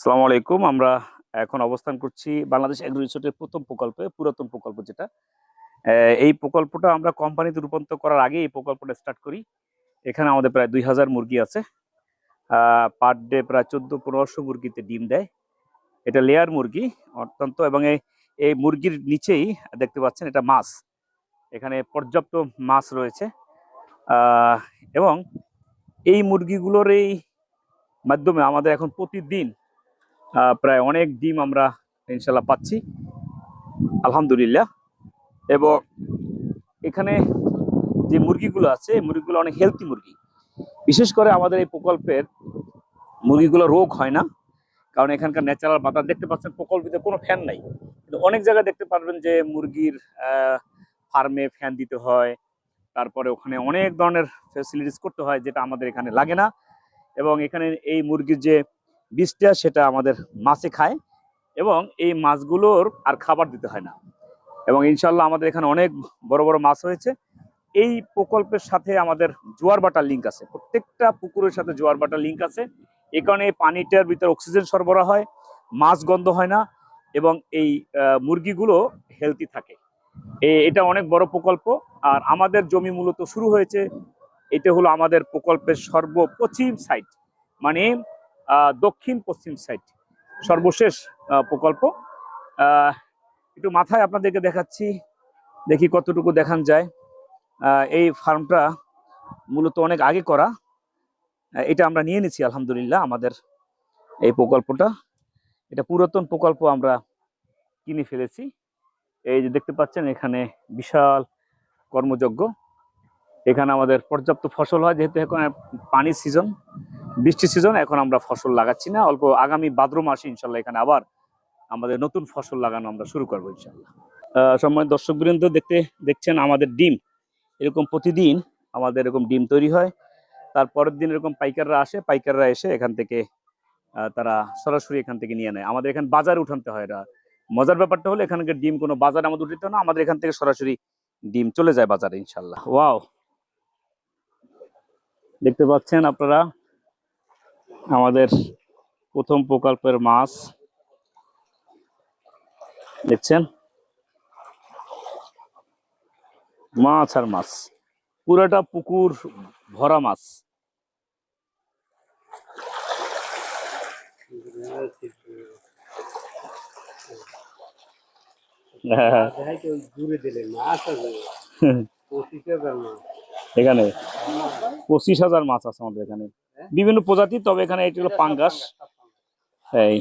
আসসালামু আলাইকুম। আমরা এখন অবস্থান করছি বাংলাদেশ এগ্রো রিসোর্টের প্রথম প্রকল্পে, পুরাতন প্রকল্প যেটা। এই প্রকল্পটা আমরা কোম্পানিতে রূপান্তর করার আগে এই প্রকল্পটা স্টার্ট করি। এখানে আমাদের প্রায় ২,০০০ মুরগি আছে। পার ডে প্রায় ১৪-১৫০০ মুরগিতে ডিম দেয়। এটা লেয়ার মুরগি অত্যন্ত, এবং এই মুরগির নিচেই দেখতে পাচ্ছেন এটা মাছ। এখানে পর্যাপ্ত মাছ রয়েছে। আহ, এবং এই মুরগিগুলোর এই মাধ্যমে আমাদের এখন প্রতিদিন প্রায় অনেক ডিম আমরা ইনশাল্লাহ পাচ্ছি, আলহামদুলিল্লাহ। এবং এখানে যে মুরগিগুলো আছে এই মুরগিগুলো অনেক হেলদি মুরগি। বিশেষ করে আমাদের এই প্রকল্পের মুরগিগুলো রোগ হয় না, কারণ এখানকার ন্যাচারাল বাতাস দেখতে পাচ্ছেন। প্রকল্পে কোনো ফ্যান নাই, কিন্তু অনেক জায়গায় দেখতে পারবেন যে মুরগির ফার্মে ফ্যান দিতে হয়, তারপরে ওখানে অনেক ধরনের ফ্যাসিলিটিস করতে হয়, যেটা আমাদের এখানে লাগে না। এবং এখানে এই মুরগির যে বীজটা সেটা আমাদের মাছে খায়, এবং এই মাছগুলোর আর খাবার দিতে হয় না। এবং ইনশাল্লাহ আমাদের এখানে অনেক বড় বড় মাছ হয়েছে। এই প্রকল্পের সাথে আমাদের জোয়ার বাটার লিঙ্ক আছে, প্রত্যেকটা পুকুরের সাথে জোয়ার বাটার লিঙ্ক আছে। এই কারণে এই পানিটার ভিতরে অক্সিজেন সরবরাহ হয়, মাছ গন্ধ হয় না, এবং এই মুরগিগুলো হেলদি থাকে। এটা অনেক বড় প্রকল্প। আর আমাদের জমি মূলত শুরু হয়েছে, এটা হলো আমাদের প্রকল্পের সর্বপশ্চিম সাইড, মানে দক্ষিণ পশ্চিম সাইড, সর্বশেষ প্রকল্প। একটু মাথায় আপনাদেরকে দেখাচ্ছি, দেখি কতটুকু দেখান যায়। এই ফার্মটা মূলত অনেক আগে করা, এটা আমরা নিয়ে নিছি আলহামদুলিল্লাহ। আমাদের এই প্রকল্পটা, এটা পুরাতন প্রকল্প, আমরা কিনে ফেলেছি। এই যে দেখতে পাচ্ছেন এখানে বিশাল কর্মযজ্ঞ। এখানে আমাদের পর্যাপ্ত ফসল হয়, যেহেতু এখন পানির সিজন, বৃষ্টির সিজন। এখন আমরা ফসল লাগাচ্ছি না, অল্প আগামী ভাদ্র মাসে ইনশাল্লাহ এখানে আবার আমাদের নতুন ফসল লাগানো আমরা শুরু করবো ইনশাল্লাহ। সম্মানিত দর্শকবৃন্দ, দেখছেন আমাদের ডিম এরকম প্রতিদিন আমাদের এরকম ডিম তৈরি হয়। তারপরের দিন এরকম পাইকাররা আসে, পাইকাররা এসে এখান থেকে তারা সরাসরি এখান থেকে নিয়ে নেয়। আমাদের এখানে বাজারে উঠানতে হয়। এটা মজার ব্যাপারটা হলো এখানকার ডিম কোনো বাজারে আমাদের উঠিত না, আমাদের এখান থেকে সরাসরি ডিম চলে যায় বাজারে ইনশাল্লাহ। ওয়াও, দেখতে পাচ্ছেন আপনারা আমাদের প্রথম প্রকল্পের মাছ দেখছেন, মাছ আর মাছ, পুরাটা পুকুর ভরা মাছ। এখানে ২৫,০০০ মাছ আছে আমাদের এখানে, বিভিন্ন প্রজাতি। তবে এখানে এটি হলো পাঙ্গাস। এই